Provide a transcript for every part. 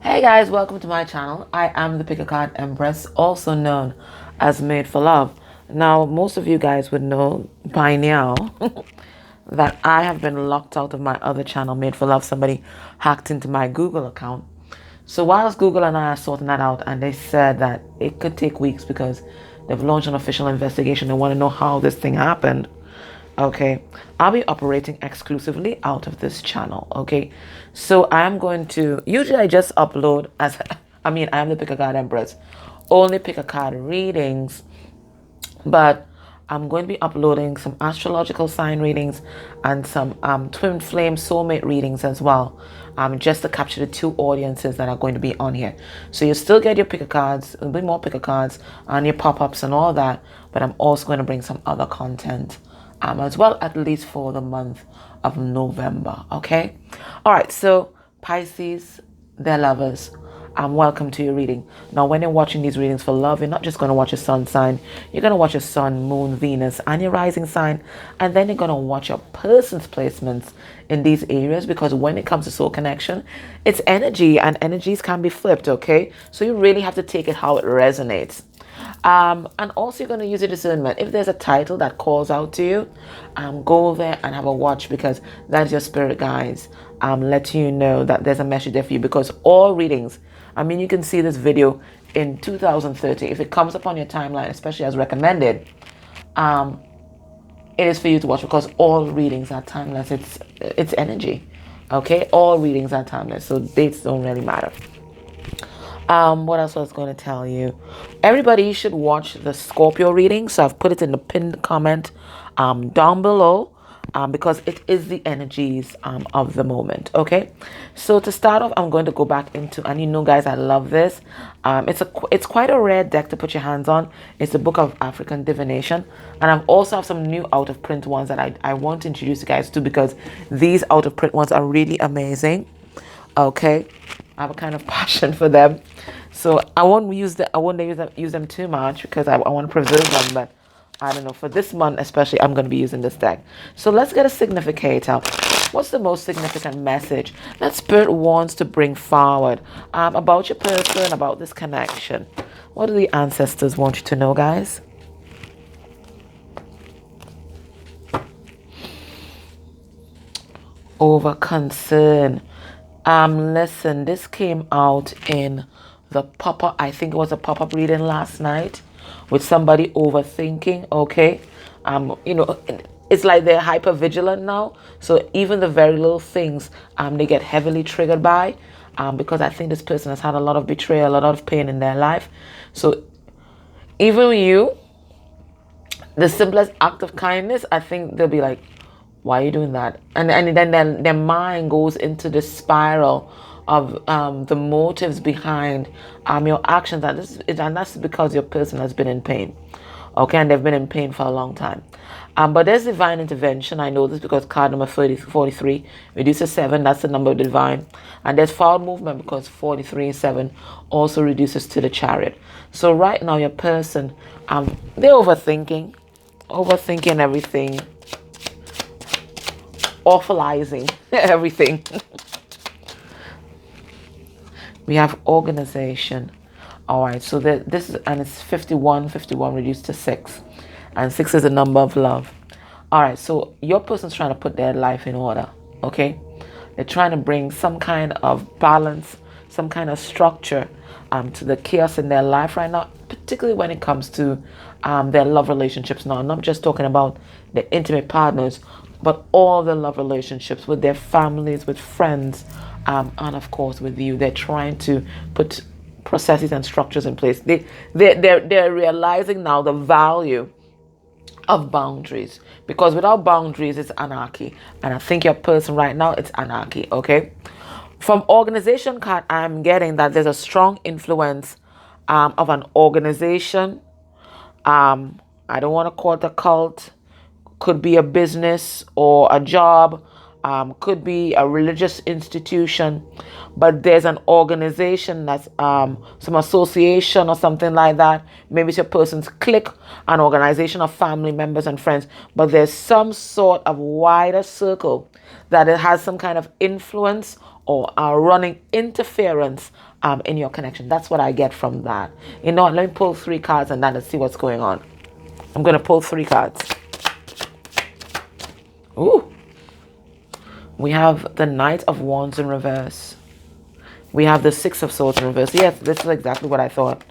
Hey guys, welcome to my channel. I am the Pick a Card Empress, also known as Made for Love. Now, most of you guys would know by now that I have been locked out of my other channel, Made for Love. Somebody hacked into my Google account. So whilst Google and I are sorting that out, and they said that it could take weeks because they've launched an official investigation. They want to know how this thing happened. Okay, I'll be operating exclusively out of this channel. Okay, so I'm going to usually I just upload as I am the Pick a Card Empress, only pick a card readings, but I'm going to be uploading some astrological sign readings and some twin flame soulmate readings as well, just to capture the two audiences that are going to be on here. So you still get your pick a cards, a bit more pick a cards, and your pop-ups and all that, but I'm also going to bring some other content as well, at least for the month of November. Okay, all right. So Pisces, they're lovers. Welcome to your reading. Now, when you're watching these readings for love, you're not just going to watch your sun sign. You're going to watch your sun, moon, Venus, and your rising sign, and then you're going to watch your person's placements in these areas, because when it comes to soul connection, it's energy, and energies can be flipped. Okay, so you really have to take it how it resonates. And also you're going to use your discernment. If there's a title that calls out to you, go there and have a watch, because that's your spirit guides letting you know that there's a message there for you. Because all readings, you can see this video in 2030. If it comes up on your timeline, especially as recommended, it is for you to watch, because all readings are timeless. It's energy. Okay, all readings are timeless, so dates don't really matter. What else was I going to tell you? Everybody should watch the Scorpio reading. So I've put it in the pinned comment down below, because it is the energies of the moment. Okay, so to start off, I'm going to go back into, and you know guys, I love this. It's quite a rare deck to put your hands on. It's the Book of African Divination, and I've also have some new out of print ones that I want to introduce you guys to, because these out of print ones are really amazing. Okay, I have a kind of passion for them, so I won't use them too much, because I want to preserve them. But I don't know, for this month especially, I'm going to be using this deck. So let's get a significator. What's the most significant message that Spirit wants to bring forward about your person, about this connection? What do the ancestors want you to know, guys? Over concern. Listen, this came out in the pop-up. I think it was a pop-up reading last night with somebody overthinking. Okay, it's like they're hyper vigilant now. So even the very little things, they get heavily triggered by, because I think this person has had a lot of betrayal, a lot of pain in their life. So even you, the simplest act of kindness, I think they'll be like, why are you doing that? And then their mind goes into this spiral of the motives behind your actions, and that's because your person has been in pain. Okay, and they've been in pain for a long time. But there's divine intervention. I know this because card number 43 reduces 7. That's the number of divine. And there's forward movement, because 43 7 also reduces to the Chariot. So right now your person, they're overthinking everything, awfulizing everything. We have organization. All right, so this is, and it's 51 reduced to 6, and 6 is the number of love. All right, so your person's trying to put their life in order. Okay, they're trying to bring some kind of balance, some kind of structure to the chaos in their life right now, particularly when it comes to their love relationships. Now, I'm not just talking about their intimate partners, but all the love relationships with their families, with friends, and of course with you. They're trying to put processes and structures in place. They're realizing now the value of boundaries, because without boundaries it's anarchy, and I think your person right now, it's anarchy. Okay, from organization card, I'm getting that there's a strong influence of an organization. I don't want to call it a cult. Could be a business or a job, could be a religious institution, but there's an organization that's some association or something like that. Maybe it's your person's clique, an organization of family members and friends, but there's some sort of wider circle that it has some kind of influence or are running interference in your connection. That's what I get from that. You know what? Let me pull 3 cards and then let's see what's going on. I'm going to pull 3 cards. Ooh. We have the Knight of Wands in reverse. We have the 6 of Swords in reverse. Yes, this is exactly what I thought.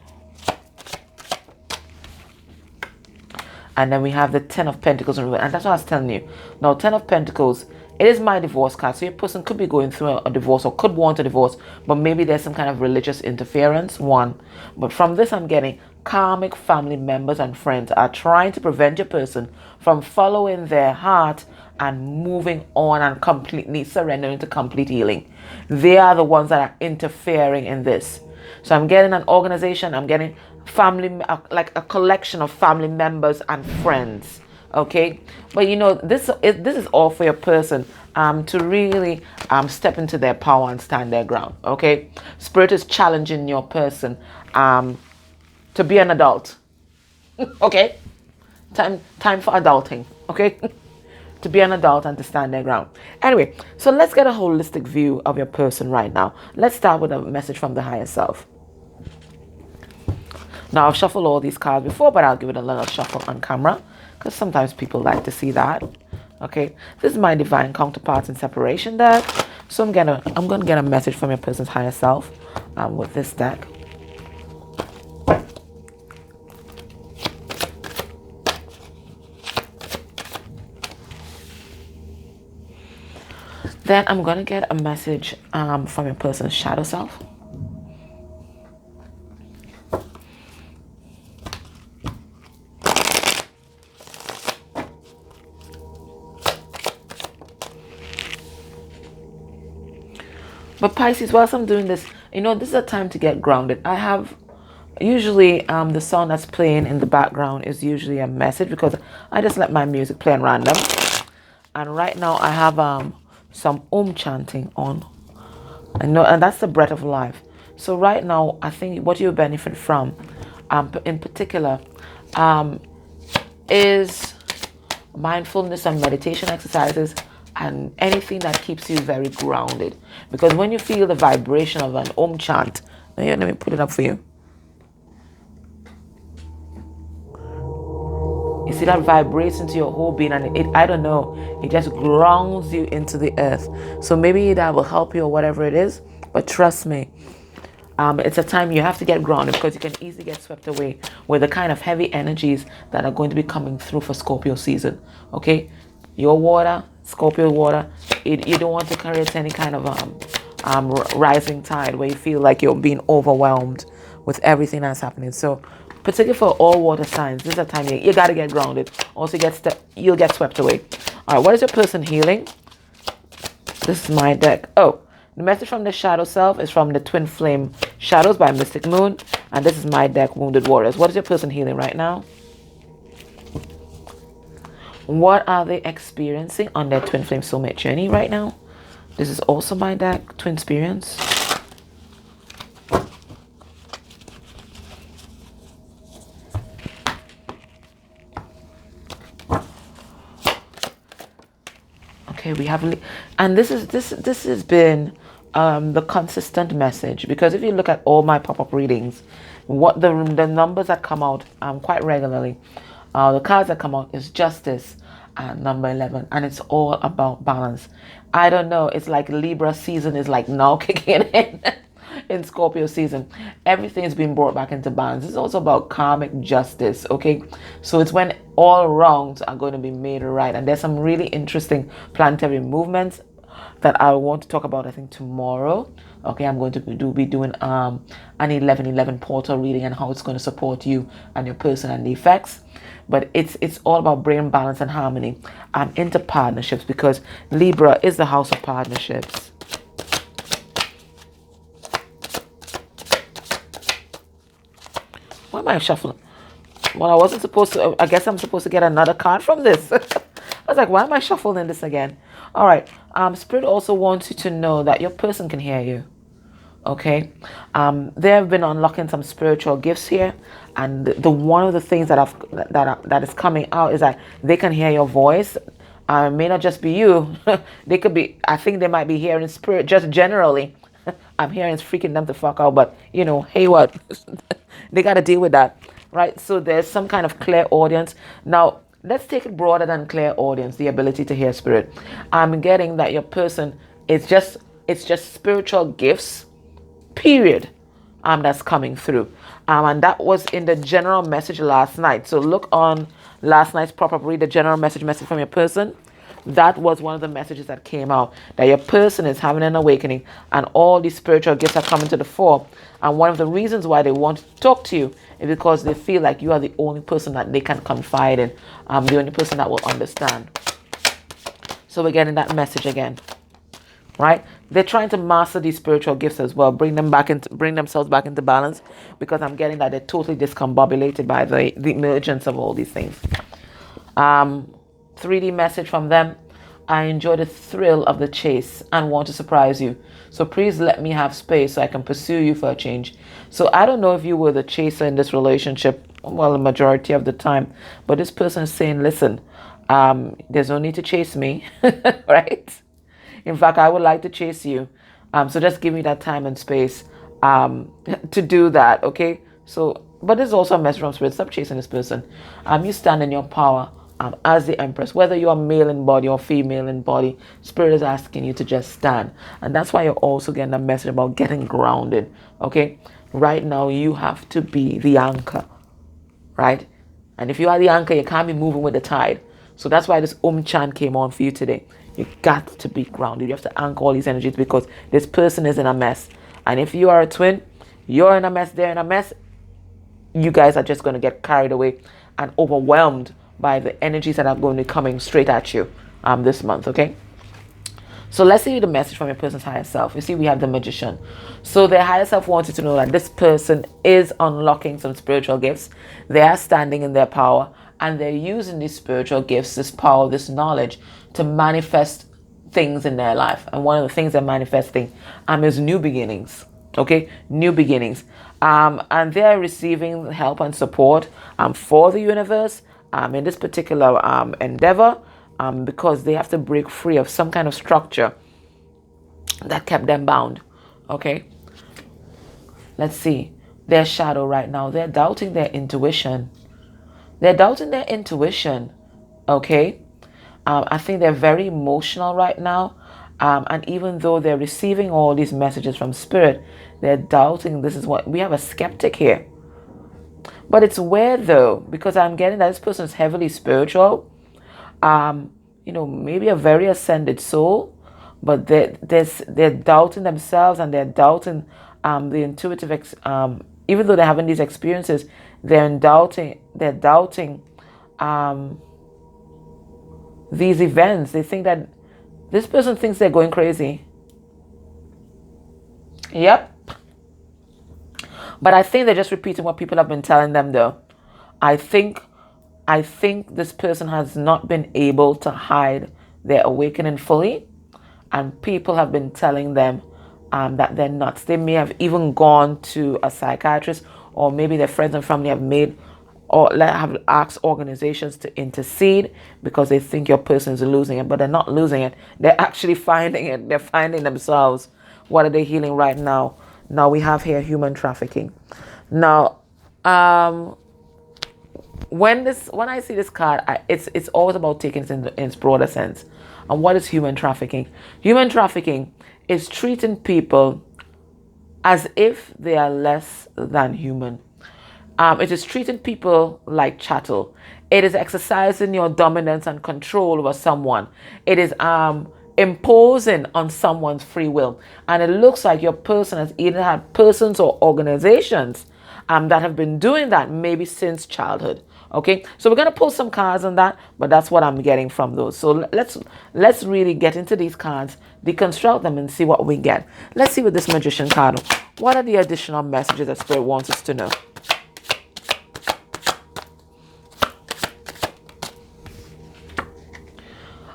And then we have the 10 of Pentacles in reverse. And that's what I was telling you. Now, 10 of Pentacles, it is my divorce card. So your person could be going through a divorce or could want a divorce. But maybe there's some kind of religious interference. 1. But from this, I'm getting karmic family members and friends are trying to prevent your person from following their heart and moving on and completely surrendering to complete healing. They are the ones that are interfering in this. So I'm getting an organization, I'm getting family, like a collection of family members and friends. Okay, but you know, this is all for your person to really step into their power and stand their ground. Okay, Spirit is challenging your person to be an adult. Okay, time for adulting. Okay. To be an adult and to stand their ground. Anyway, so let's get a holistic view of your person right now. Let's start with a message from the higher self. Now, I've shuffled all these cards before, but I'll give it a little shuffle on camera because sometimes people like to see that. Okay, this is my divine counterparts in separation deck. So I'm gonna get a message from your person's higher self with this deck. Then I'm going to get a message from your person's shadow self. But Pisces, whilst I'm doing this, you know, this is a time to get grounded. I have usually the song that's playing in the background is usually a message because I just let my music play at random. And right now I have some chanting on. I know, and that's the breath of life. So right now, I think what you benefit from, in particular, is mindfulness and meditation exercises and anything that keeps you very grounded. Because when you feel the vibration of an chant, let me put it up for you. You see that vibrates into your whole being, and I don't know, it just grounds you into the earth. So maybe that will help you or whatever it is. But trust me, it's a time you have to get grounded because you can easily get swept away with the kind of heavy energies that are going to be coming through for Scorpio season. Okay, your water, Scorpio water, you don't want to create any kind of rising tide where you feel like you're being overwhelmed with everything that's happening. So particularly for all water signs, this is a time you got to get grounded. Also, you'll get swept away. All right, what is your person healing? This is my deck. Oh, the message from the shadow self is from the Twin Flame Shadows by Mystic Moon. And this is my deck, Wounded Warriors. What is your person healing right now? What are they experiencing on their Twin Flame Soulmate journey right now? This is also my deck, Twin Experience. Okay, we have, and this has been the consistent message, because if you look at all my pop-up readings, what the numbers that come out quite regularly, the cards that come out is Justice and number 11, and it's all about balance. I don't know, it's like Libra season is like now kicking in Scorpio season. Everything is being brought back into balance. It's also about karmic justice. Okay, so it's when all wrongs are going to be made right, and there's some really interesting planetary movements that I want to talk about, I think, tomorrow. Okay, I'm going to be doing an 11/11 portal reading and how it's going to support you and your person and the effects. But it's all about brain balance and harmony into partnerships, because Libra is the house of partnerships. Why am I shuffling? Well, I wasn't supposed to. I guess I'm supposed to get another card from this. I was like, why am I shuffling this again? All right. Spirit also wants you to know that your person can hear you. Okay. They have been unlocking some spiritual gifts here, and the one of the things that is coming out is that they can hear your voice. It may not just be you. They could be, I think they might be hearing spirit just generally. I'm hearing it's freaking them the fuck out, but hey, what? They got to deal with that, right? So there's some kind of clear audience. Now, let's take it broader than clear audience, the ability to hear spirit. I'm getting that your person it's just spiritual gifts, period, that's coming through. And that was in the general message last night. So look on last night's pop-up, read the general message from your person. That was one of the messages that came out, that your person is having an awakening and all these spiritual gifts are coming to the fore. And one of the reasons why they want to talk to you is because they feel like you are the only person that they can confide in, the only person that will understand. So we're getting that message again, right? They're trying to master these spiritual gifts as well, bring themselves back into balance, because I'm getting that they're totally discombobulated by the emergence of all these things. 3D message from them. I enjoy the thrill of the chase and want to surprise you. So please let me have space so I can pursue you for a change. So I don't know if you were the chaser in this relationship, well, the majority of the time, but this person is saying, listen, there's no need to chase me, right? In fact, I would like to chase you. So just give me that time and space to do that, okay? So, but there's also a message from spirit. Stop chasing this person. You stand in your power as the Empress. Whether you are male in body or female in body, spirit is asking you to just stand. And that's why you're also getting a message about getting grounded, okay? Right now, you have to be the anchor, right? And if you are the anchor, you can't be moving with the tide. So that's why this chant came on for you today. You got to be grounded. You have to anchor all these energies, because this person is in a mess. And if you are a twin, you're in a mess, they're in a mess. You guys are just going to get carried away and overwhelmed by the energies that are going to be coming straight at you this month, okay? So let's see the message from your person's higher self. You see, we have the Magician. So their higher self wants you to know that this person is unlocking some spiritual gifts. They are standing in their power, and they're using these spiritual gifts, this power, this knowledge, to manifest things in their life. And one of the things they're manifesting is new beginnings, okay? New beginnings. And they're receiving help and support for the universe in this particular endeavor, because they have to break free of some kind of structure that kept them bound, okay? Let's see. Their shadow right now, they're doubting their intuition. They're doubting their intuition, okay? I think they're very emotional right now. And even though they're receiving all these messages from spirit, they're doubting. This is what we have, a skeptic here. But it's weird though, because I'm getting that this person is heavily spiritual. Maybe a very ascended soul, but they're doubting themselves, and they're doubting the intuitive. Even though they're having these experiences, they're doubting these events. They think that this person thinks they're going crazy. Yep. But I think they're just repeating what people have been telling them though. I think this person has not been able to hide their awakening fully, and people have been telling them that they're nuts. They may have even gone to a psychiatrist, or maybe their friends and family have asked organizations to intercede, because they think your person is losing it, but they're not losing it. They're actually finding it. They're finding themselves. What are they healing right now? Now we have here human trafficking. Now, when I see this card, it's always about taking it in its broader sense. And what is human trafficking? Human trafficking is treating people as if they are less than human. It is treating people like chattel. It is exercising your dominance and control over someone. It is imposing on someone's free will. And it looks like your person has either had persons or organizations that have been doing that maybe since childhood. Okay, so we're gonna pull some cards on that, but that's what I'm getting from those. So let's really get into these cards, deconstruct them, and see what we get. Let's see with this Magician card. What are the additional messages that Spirit wants us to know?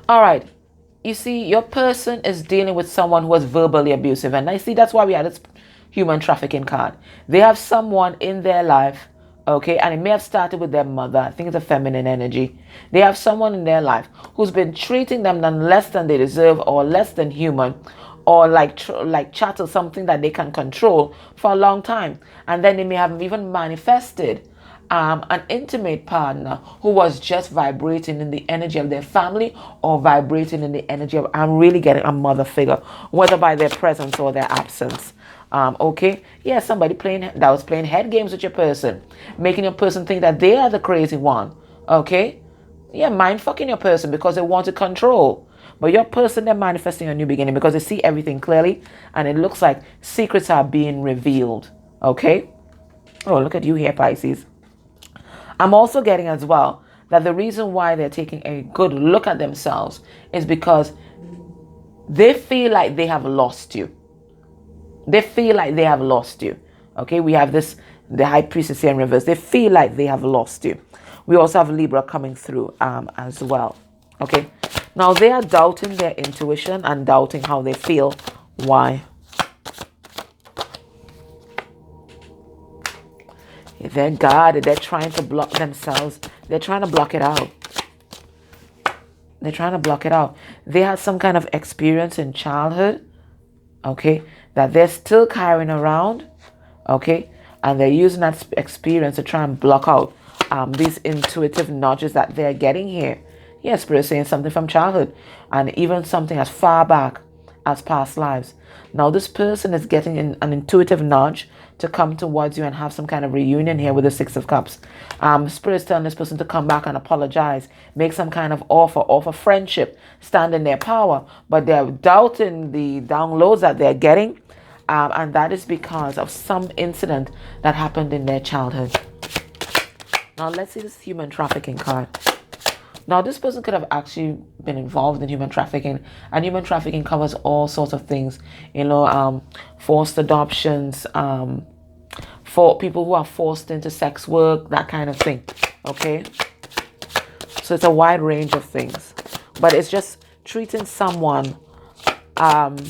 All right. You see, your person is dealing with someone who was verbally abusive. And I see that's why we had this human trafficking card. They have someone in their life Okay, and it may have started with their mother. I think it's a feminine energy. They have someone in their life who's been treating them less than they deserve, or less than human, or like chattel, something that they can control for a long time. And then they may have even manifested an intimate partner who was just vibrating in the energy of their family, or vibrating in the energy of, I'm really getting a mother figure, whether by their presence or their absence. Okay, yeah, somebody that was playing head games with your person, making your person think that they are the crazy one. Okay, yeah, mind fucking your person because they want to control. But your person, they're manifesting a new beginning because they see everything clearly, and it looks like secrets are being revealed. Okay. Oh, look at you here, Pisces. I'm also getting as well that the reason why they're taking a good look at themselves is because they feel like they have lost you. They feel like they have lost you. Okay, we have the High Priestess here in reverse. They feel like they have lost you. We also have Libra coming through as well. Okay, now they are doubting their intuition and doubting how they feel. Why? They're guarded. They're trying to block themselves. They're trying to block it out. They're trying to block it out. They had some kind of experience in childhood, okay, that they're still carrying around, okay, and they're using that experience to try and block out these intuitive nudges that they're getting here. Yes, Spirit is saying something from childhood, and even something as far back as past lives. Now this person is getting an intuitive nudge to come towards you and have some kind of reunion here with the Six of Cups. Spirit is telling this person to come back and apologize, make some kind of offer friendship, stand in their power, but they're doubting the downloads that they're getting, and that is because of some incident that happened in their childhood. Now let's see this human trafficking card. Now, this person could have actually been involved in human trafficking, and human trafficking covers all sorts of things, you know, forced adoptions, for people who are forced into sex work, that kind of thing. Okay, so it's a wide range of things, but it's just treating someone as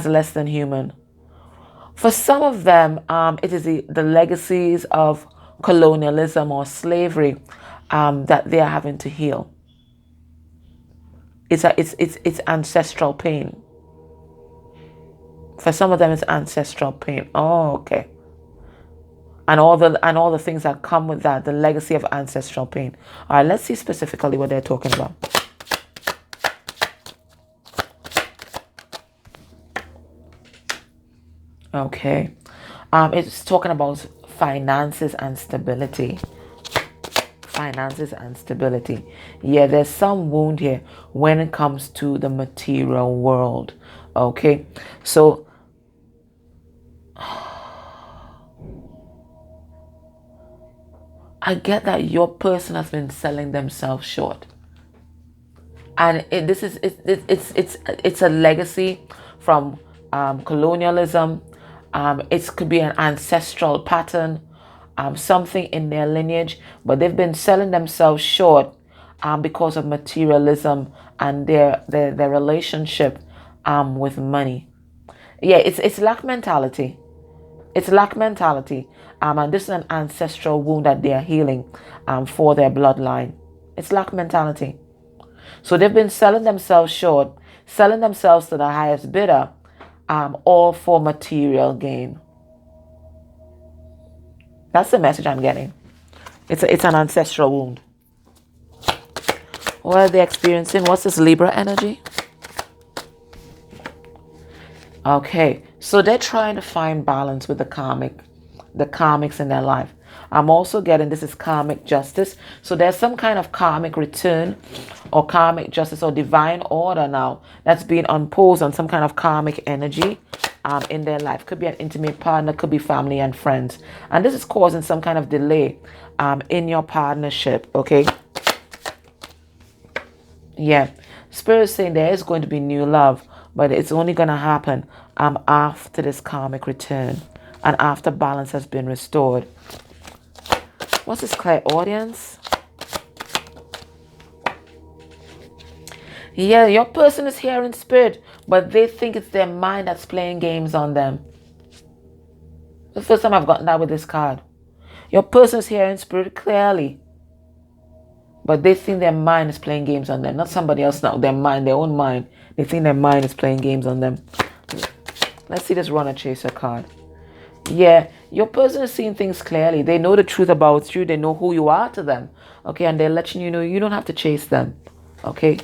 less than human. For some of them, it is the legacies of colonialism or slavery that they are having to heal. It's ancestral pain. For some of them, it's ancestral pain. Oh, okay. And all the things that come with that, the legacy of ancestral pain. All right, let's see specifically what they're talking about. Okay, it's talking about finances and stability. Finances and stability. Yeah, there's some wound here when it comes to the material world. Okay, so I get that your person has been selling themselves short, and it's a legacy from colonialism. It could be an ancestral pattern, something in their lineage, but they've been selling themselves short because of materialism and their relationship with money. Yeah, it's lack mentality. It's lack mentality. And this is an ancestral wound that they are healing for their bloodline. It's lack mentality. So they've been selling themselves short, selling themselves to the highest bidder, all for material gain. That's the message I'm getting. It's an ancestral wound. What are they experiencing? What's this Libra energy? Okay, so they're trying to find balance with the karmics in their life. I'm also getting this is karmic justice. So there's some kind of karmic return or karmic justice or divine order now that's being imposed on some kind of karmic energy in their life. Could be an intimate partner, could be family and friends. And this is causing some kind of delay in your partnership, okay? Yeah, Spirit is saying there is going to be new love, but it's only going to happen after this karmic return and after balance has been restored. What's this clairaudience? Yeah, your person is here in spirit, but they think it's their mind that's playing games on them. The first time I've gotten that with this card. Your person's hearing spirit clearly, but they think their mind is playing games on them. Not somebody else now. Their mind, their own mind. They think their mind is playing games on them. Let's see this runner chaser card. Yeah, your person is seeing things clearly. They know the truth about you. They know who you are to them. Okay, and they're letting you know you don't have to chase them. Okay,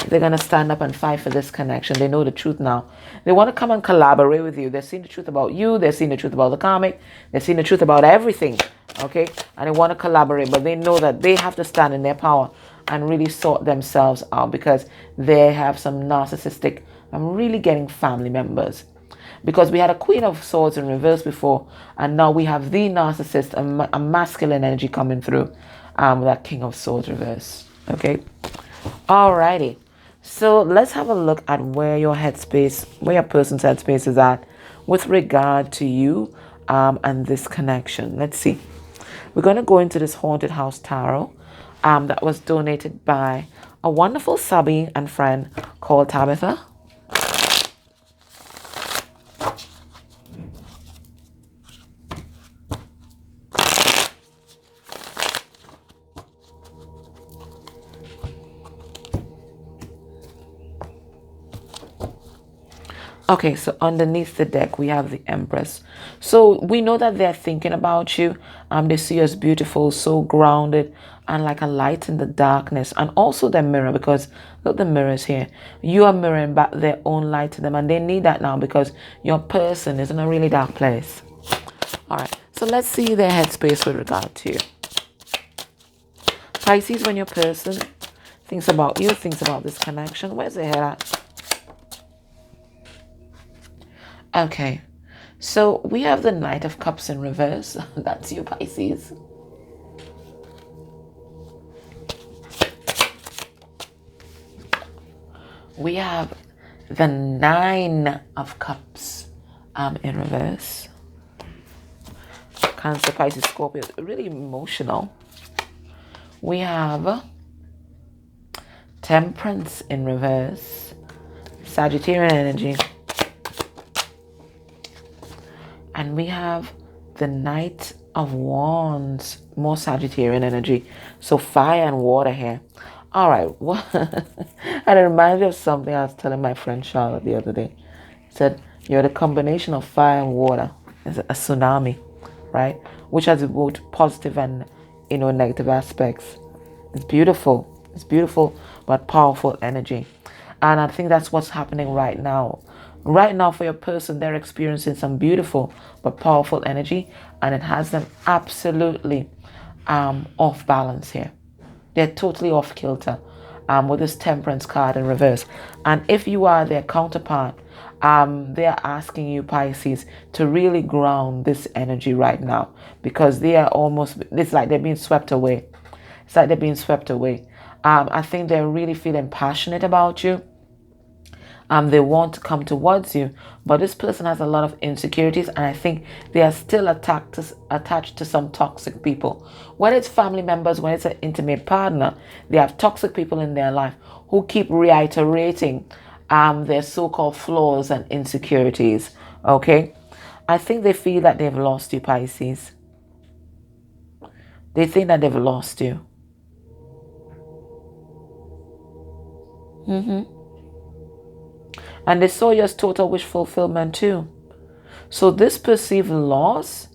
they're going to stand up and fight for this connection. They know the truth now. They want to come and collaborate with you. They're seeing the truth about you. They're seeing the truth about the karmic. They're seeing the truth about everything. Okay, and they want to collaborate, but they know that they have to stand in their power and really sort themselves out, because they have some narcissistic, I'm really getting family members. Because we had a Queen of Swords in reverse before, and now we have the narcissist, a masculine energy coming through, with that King of Swords reverse. Okay, alrighty. So let's have a look at where your headspace, where your person's headspace is at with regard to you, and this connection. Let's see. We're going to go into this Haunted House Tarot, that was donated by a wonderful subby and friend called Tabitha. Okay, so underneath the deck, we have the Empress. So we know that they're thinking about you. They see you as beautiful, so grounded, and like a light in the darkness. And also their mirror, because look, the mirrors here. You are mirroring back their own light to them, and they need that now because your person is in a really dark place. All right, so let's see their headspace with regard to you. Pisces, when your person thinks about you, thinks about this connection, where's their head at? Okay, so we have the Knight of Cups in reverse. That's you, Pisces. We have the Nine of Cups in reverse. Cancer, Pisces, Scorpio, really emotional. We have Temperance in reverse. Sagittarian energy. And we have the Knight of Wands, more Sagittarian energy. So fire and water here. All right. And it reminds me of something I was telling my friend Charlotte the other day. He said, you're the combination of fire and water. It's a tsunami, right? Which has both positive and, negative aspects. It's beautiful. It's beautiful, but powerful energy. And I think that's what's happening right now. Right now, for your person, they're experiencing some beautiful but powerful energy, and it has them absolutely off balance here. They're totally off kilter with this Temperance card in reverse. And if you are their counterpart, they're asking you, Pisces, to really ground this energy right now, because they are almost, it's like they're being swept away. It's like they're being swept away. I think they're really feeling passionate about you. They want to come towards you, but this person has a lot of insecurities, and I think they are still attached to some toxic people. When it's family members, when it's an intimate partner, they have toxic people in their life who keep reiterating their so-called flaws and insecurities. Okay, I think they feel that they've lost you, Pisces. They think that they've lost you. And they saw you as total wish fulfillment too. So this perceived loss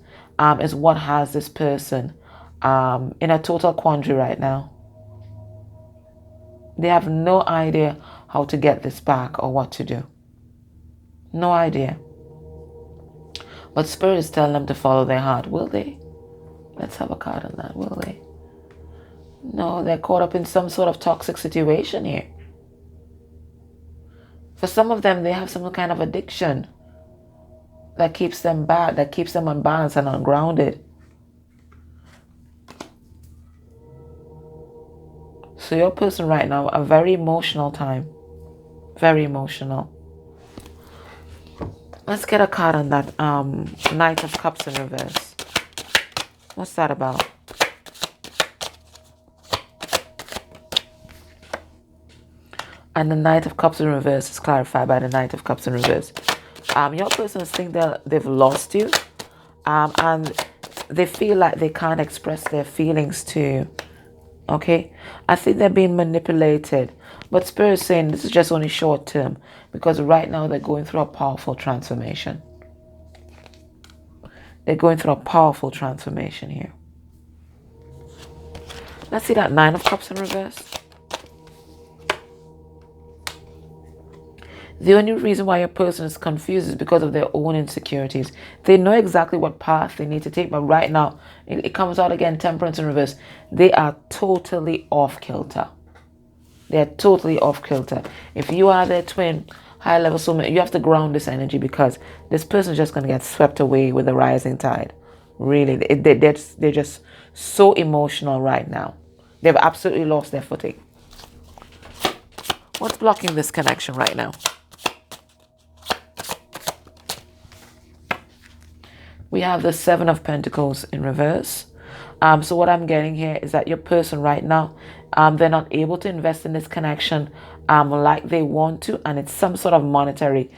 is what has this person in a total quandary right now. They have no idea how to get this back or what to do. No idea. But Spirit is telling them to follow their heart. Will they? Let's have a card on that. Will they? No, they're caught up in some sort of toxic situation here. For some of them, they have some kind of addiction that keeps them bad, that keeps them unbalanced and ungrounded. So your person right now, a very emotional time. Very emotional. Let's get a card on that Knight of Cups in reverse. What's that about? And the Knight of Cups in reverse is clarified by the Knight of Cups in reverse. Your persons think that they've lost you, and they feel like they can't express their feelings to you. Okay, I think they're being manipulated, but Spirit is saying this is just only short term, because right now they're going through a powerful transformation. They're going through a powerful transformation here. Let's see that Nine of Cups in reverse. The only reason why your person is confused is because of their own insecurities. They know exactly what path they need to take, but right now, it comes out again, Temperance in reverse. They are totally off kilter. They're totally off kilter. If you are their twin, high level soulmate, you have to ground this energy, because this person is just going to get swept away with the rising tide. Really, they're just so emotional right now. They've absolutely lost their footing. What's blocking this connection right now? We have the Seven of Pentacles in reverse. So what I'm getting here is that your person right now, they're not able to invest in this connection like they want to, and it's some sort of monetary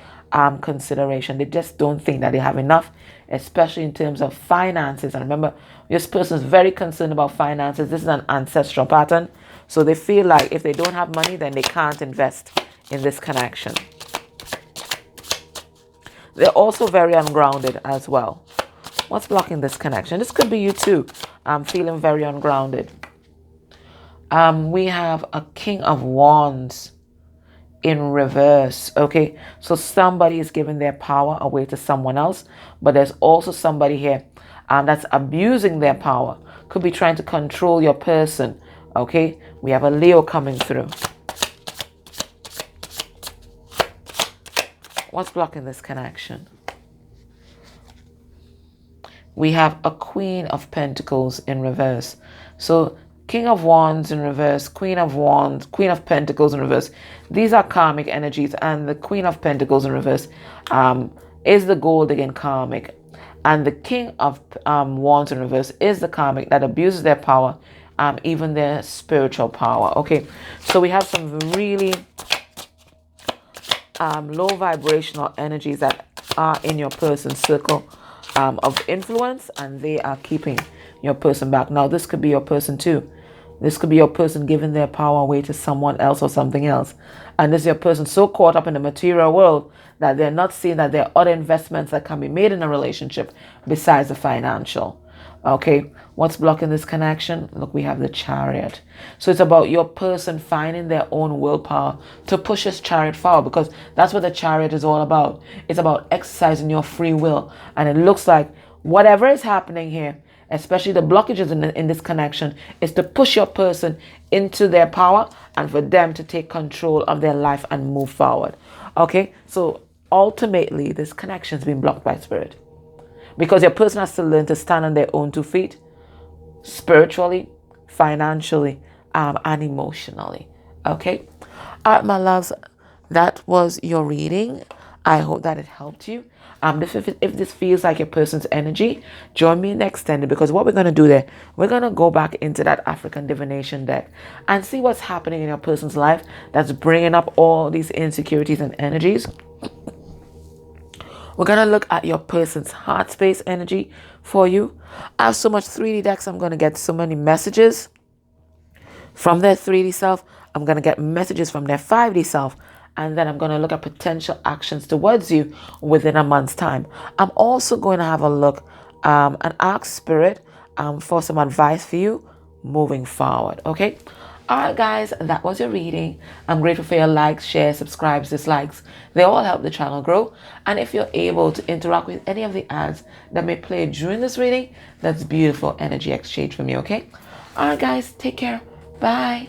consideration. They just don't think that they have enough, especially in terms of finances. And remember, this person is very concerned about finances. This is an ancestral pattern. So they feel like if they don't have money, then they can't invest in this connection. They're also very ungrounded as well. What's blocking this connection? This could be you too. I'm feeling very ungrounded. We have a King of Wands in reverse. Okay, so somebody is giving their power away to someone else, but there's also somebody here that's abusing their power. Could be trying to control your person. Okay, we have a Leo coming through. What's blocking this connection? We have a Queen of Pentacles in reverse. So King of Wands in reverse, Queen of Wands, Queen of Pentacles in reverse. These are karmic energies, and the Queen of Pentacles in reverse is the gold again karmic. And the King of Wands in reverse is the karmic that abuses their power, even their spiritual power. Okay, so we have some really low vibrational energies that are in your person's circle of influence, and they are keeping your person back. Now, this could be your person too. This could be your person giving their power away to someone else or something else. And this is your person so caught up in the material world that they're not seeing that there are other investments that can be made in a relationship besides the financial. Okay, what's blocking this connection? Look, we have the Chariot. So it's about your person finding their own willpower to push this chariot forward, because that's what the Chariot is all about. It's about exercising your free will. And it looks like whatever is happening here, especially the blockages in this connection, is to push your person into their power and for them to take control of their life and move forward. Okay, so ultimately this connection has been blocked by Spirit, because your person has to learn to stand on their own 2 feet, spiritually, financially, and emotionally. Okay, all right, my loves, that was your reading. I hope that it helped you. If this feels like your person's energy, join me in the extended, because what we're going to do there, we're going to go back into that African divination deck and see what's happening in your person's life that's bringing up all these insecurities and energies. We're going to look at your person's heart space energy for you. I have so much 3D decks. I'm going to get so many messages from their 3D self. I'm going to get messages from their 5D self. And then I'm going to look at potential actions towards you within a month's time. I'm also going to have a look and ask Spirit for some advice for you moving forward. Okay? All right, guys, that was your reading. I'm grateful for your likes, shares, subscribes, dislikes. They all help the channel grow. And if you're able to interact with any of the ads that may play during this reading, that's beautiful energy exchange for me, okay? All right, guys, take care. Bye.